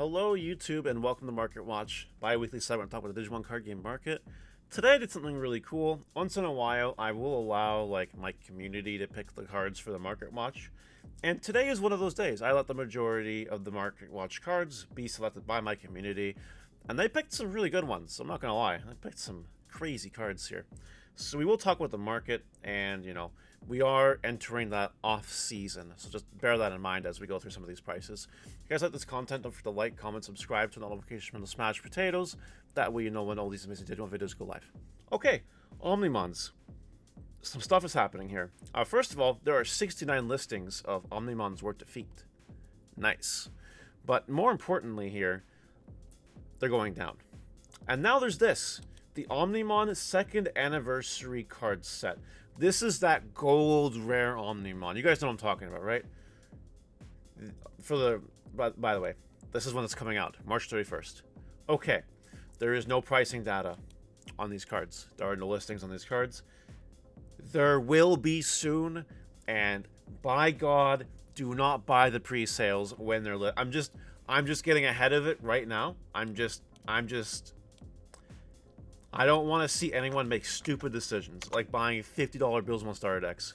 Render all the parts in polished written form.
Hello YouTube and welcome to Market Watch, bi-weekly segment talk about the Digimon card game market. Today I did something really cool. Once in a while I will allow my community to pick the cards for the Market Watch. And today is one of those days. I let the majority of the Market Watch cards be selected by my community. And they picked some really good ones, I'm not gonna lie. They picked some crazy cards here. So we will talk about the market, and we are entering that off season, so just bear that in mind as we go through some of these prices. If you guys like this content, don't forget to like, comment, subscribe, turn on notifications from the smashed potatoes. That way you know when all these amazing Digimon videos go live. Okay, Omnimons. Some stuff is happening here. First of all, there are 69 listings of Omnimons worth defeat. Nice. But more importantly here, they're going down. And now there's this. The Omnimon 2nd Anniversary card set. This is that gold rare Omnimon. You guys know what I'm talking about, right? By the way, this is when it's coming out, March 31st. Okay, there is no pricing data on these cards. There are no listings on these cards. There will be soon, and by God, do not buy the pre-sales when they're lit. I'm just getting ahead of it right now. I don't want to see anyone make stupid decisions, like buying $50 Bills on starter decks.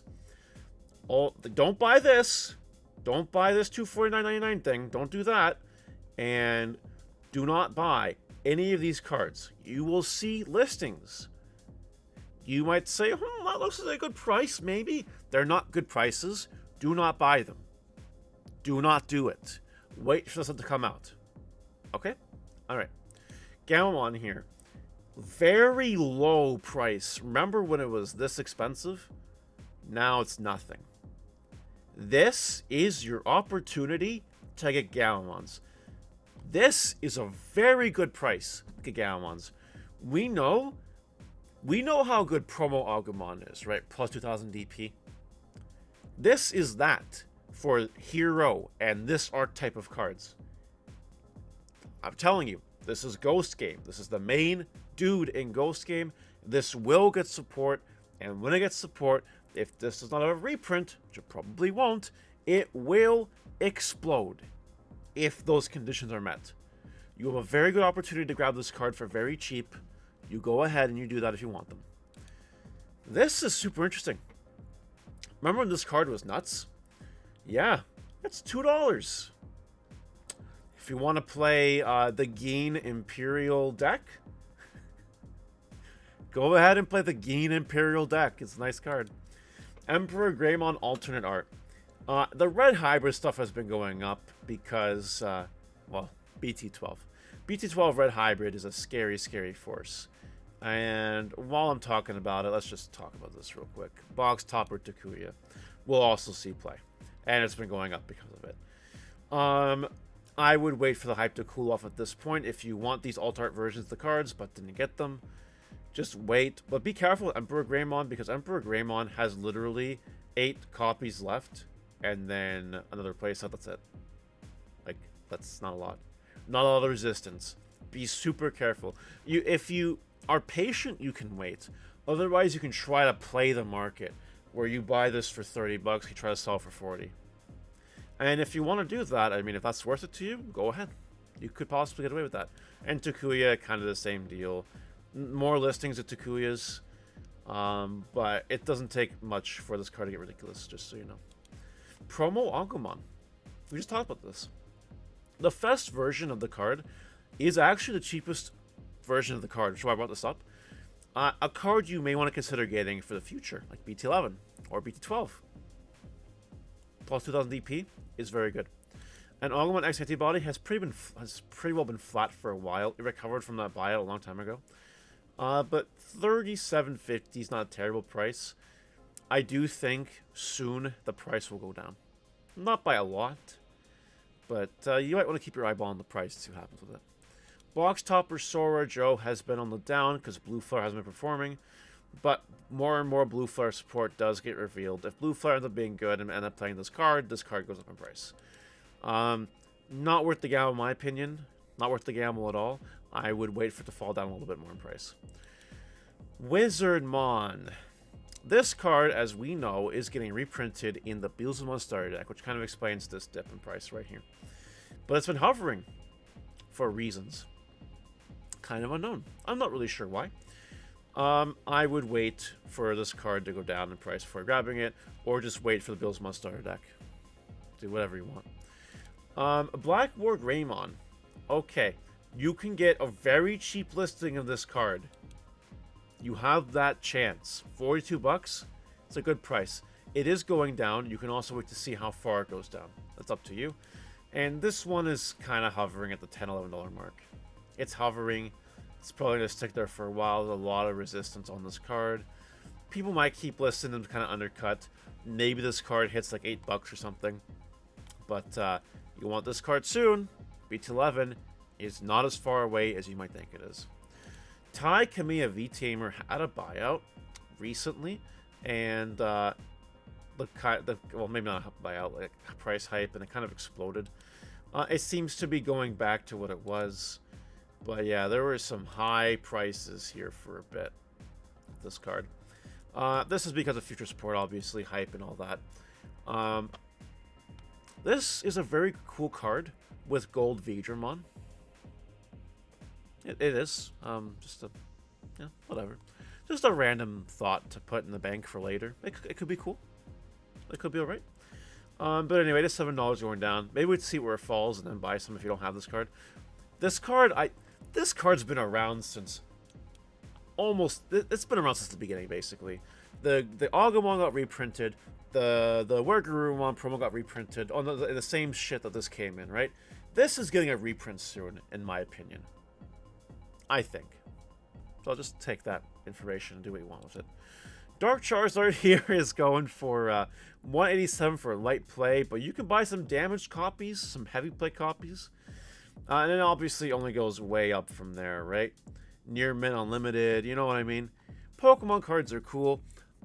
Don't buy this. Don't buy this $249.99 thing. Don't do that. And do not buy any of these cards. You will see listings. You might say, that looks like a good price, maybe. They're not good prices. Do not buy them. Do not do it. Wait for this to come out. Okay? Alright. Gamamon here. Very low price. Remember when it was this expensive? Now it's nothing. This is your opportunity to get Gamamons. This is a very good price to get Gamamons. We know how good Promo Agumon is, right? Plus 2000 DP. This is that for Hero and this archetype of cards. I'm telling you, this is Ghost Game. This is the main dude in Ghost Game. This will get support, and when it gets support, if this does not have a reprint, which it probably won't, it will explode if those conditions are met. You have a very good opportunity to grab this card for very cheap. You go ahead and you do that if you want them. This is super interesting. Remember when this card was nuts? Yeah, it's $2. If you want to play the Geen Imperial deck, go ahead and play the Geen Imperial deck. It's a nice card. Emperor Greymon alternate art. The red hybrid stuff has been going up because, well, BT12. BT12 red hybrid is a scary, scary force. And while I'm talking about it, let's just talk about this real quick. Box Topper Takuya will also see play. And it's been going up because of it. I would wait for the hype to cool off at this point if you want these alt art versions of the cards but didn't get them. Just wait, but be careful with Emperor Greymon, because Emperor Greymon has literally 8 copies left, and then another playset. That's it. That's not a lot. Not a lot of resistance. Be super careful. If you are patient, you can wait. Otherwise, you can try to play the market, where you buy this for $30, you try to sell for 40. And if you want to do that, I mean, if that's worth it to you, go ahead. You could possibly get away with that. And Takuya, kind of the same deal. More listings of Takuyas, but it doesn't take much for this card to get ridiculous, just so you know. Promo Agumon. We just talked about this. The Fest version of the card is actually the cheapest version of the card, which is why I brought this up. A card you may want to consider getting for the future, like BT11 or BT12. Plus 2000 DP is very good. And Agumon X Antibody has pretty well been flat for a while. It recovered from that buyout a long time ago. But $37.50 is not a terrible price. I do think soon the price will go down. Not by a lot, but you might want to keep your eyeball on the price to see what happens with it. Box Topper Sora Joe has been on the down because Blue Flare hasn't been performing, but more and more Blue Flare support does get revealed. If Blue Flare ends up being good and end up playing this card goes up in price. Not worth the gamble in my opinion. Not worth the gamble at all. I would wait for it to fall down a little bit more in price. Wizardmon. This card, as we know, is getting reprinted in the Beelzemon starter deck, which kind of explains this dip in price right here. But it's been hovering. for reasons kind of unknown. I'm not really sure why. I would wait for this card to go down in price before grabbing it, or just wait for the Billsmon starter deck. Do whatever you want. Black War Greymon. Okay, you can get a very cheap listing of this card. You have that chance. 42 bucks. It's a good price. It is going down. You can also wait to see how far it goes down. That's up to you. And this one is kind of hovering at the $10, $11 mark. It's hovering. It's probably going to stick there for a while. There's a lot of resistance on this card. People might keep listing them to kind of undercut. Maybe this card hits like $8 or something. But you want this card soon. BT11 is not as far away as you might think it is. Tai Kamiya V-Tamer had a buyout recently. And well, maybe not a buyout, like a price hype, and it kind of exploded. It seems to be going back to what it was. But yeah, there were some high prices here for a bit. This card. This is because of future support, obviously, hype and all that. This is a very cool card with gold Veedramon. It is. Just a, yeah, whatever. Just a random thought to put in the bank for later. It could be cool. It could be alright. But anyway, it is $7 going down. Maybe we'd see where it falls and then buy some if you don't have this card. This card's been around since it's been around since the beginning, basically. The Agumon got reprinted. The Wergarurumon promo got reprinted on the same shit that this came in, right? This is getting a reprint soon, in my opinion. I think. So I'll just take that information and do what you want with it. Dark Charizard here is going for 187 for light play, but you can buy some damaged copies, some heavy play copies. And it obviously only goes way up from there, right? Near Mint Unlimited, you know what I mean? Pokemon cards are cool.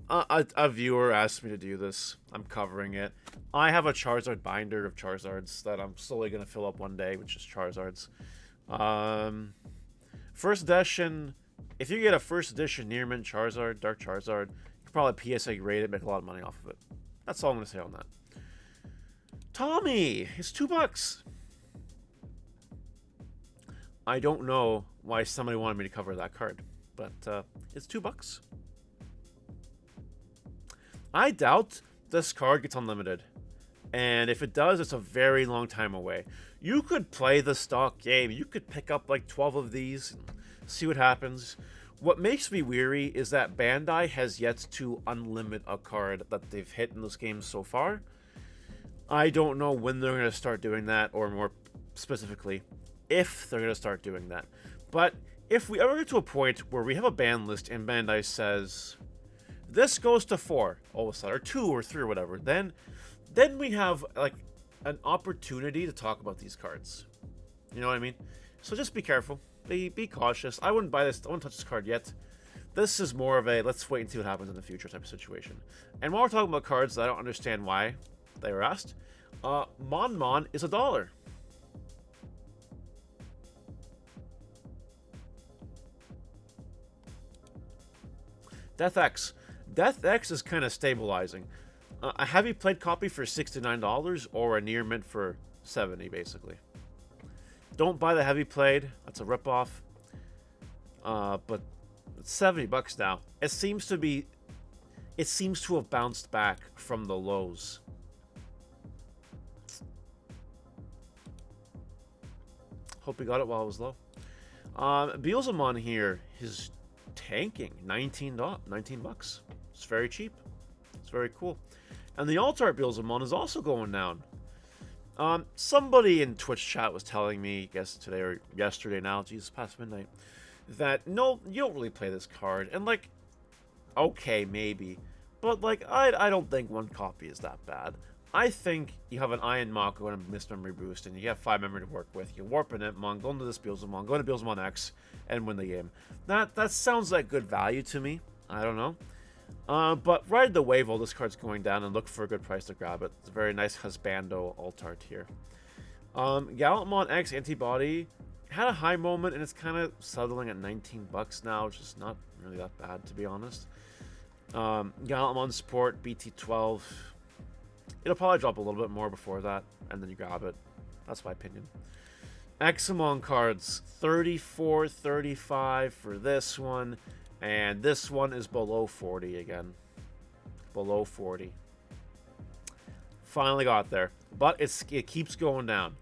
A viewer asked me to do this. I'm covering it. I have a Charizard binder of Charizards that I'm slowly going to fill up one day, which is Charizards. First edition, if you get a first edition Near Mint Charizard, Dark Charizard, you can probably PSA grade it, make a lot of money off of it. That's all I'm going to say on that. Tommy, it's $2. I don't know why somebody wanted me to cover that card, but it's $2. I doubt this card gets unlimited, and if it does, it's a very long time away. You could play the stock game. You could pick up like 12 of these and see what happens. What makes me weary is that Bandai has yet to unlimit a card that they've hit in this game so far. I don't know when they're going to start doing that, or more specifically, if they're going to start doing that. But if we ever get to a point where we have a ban list and Bandai says, this goes to 4, all of a sudden, or 2 or 3 or whatever, then we have like an opportunity to talk about these cards. You know what I mean? So just be careful. Be cautious. I wouldn't buy this. I wouldn't touch this card yet. This is more of a let's wait and see what happens in the future type of situation. And while we're talking about cards that I don't understand why they were asked, Mon is $1. Death X. Death X is kind of stabilizing. A heavy played copy for $69 or a near mint for $70, basically. Don't buy the heavy played. That's a ripoff. But it's $70 now. It seems to have bounced back from the lows. Hope he got it while it was low. Beelzemon here is tanking. $19. It's very cheap. It's very cool. And the Alt-Art Beelzemon is also going down. Somebody in Twitch chat was telling me, I guess today or yesterday now, Jesus, past midnight, that no, you don't really play this card. And like, okay, maybe. But like, I don't think one copy is that bad. I think you have an Iron Mako and a Mist Memory Boost, and you have 5 memory to work with. You warp an Entmon, go into this Beelzemon, go into Beelzemon X, and win the game. That sounds like good value to me. I don't know. But ride the wave while this card's going down and look for a good price to grab it. It's a very nice Husbando alt-art here. Gallantmon X Antibody had a high moment, and it's kind of settling at $19 now, which is not really that bad, to be honest. Gallantmon Sport BT12. It'll probably drop a little bit more before that, and then you grab it. That's my opinion. Examon cards, 34, 35 for this one. And this one is below 40 again. Below 40. Finally got there. But it keeps going down.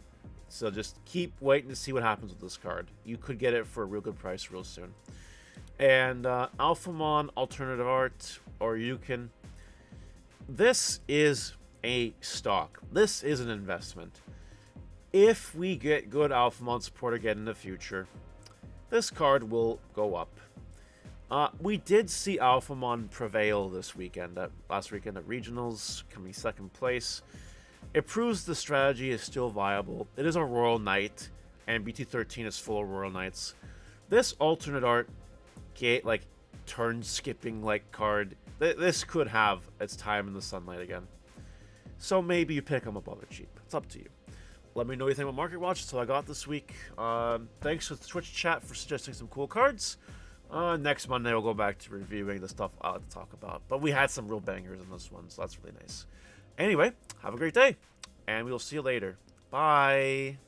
So just keep waiting to see what happens with this card. You could get it for a real good price real soon. And Alphamon Alternative Art, or you can... This is a stock. This is an investment. If we get good Alphamon support again in the future, this card will go up. We did see Alphamon prevail this weekend, last weekend at Regionals, coming second place. It proves the strategy is still viable. It is a Royal Knight, and BT13 is full of Royal Knights. This alternate art, like turn skipping like card, this could have its time in the sunlight again. So maybe you pick them up other cheap. It's up to you. Let me know what you think about Market Watch. That's all I got this week. Thanks to the Twitch chat for suggesting some cool cards. Next Monday we'll go back to reviewing the stuff I like to talk about. But we had some real bangers in this one, so that's really nice. Anyway, have a great day, and we'll see you later. Bye.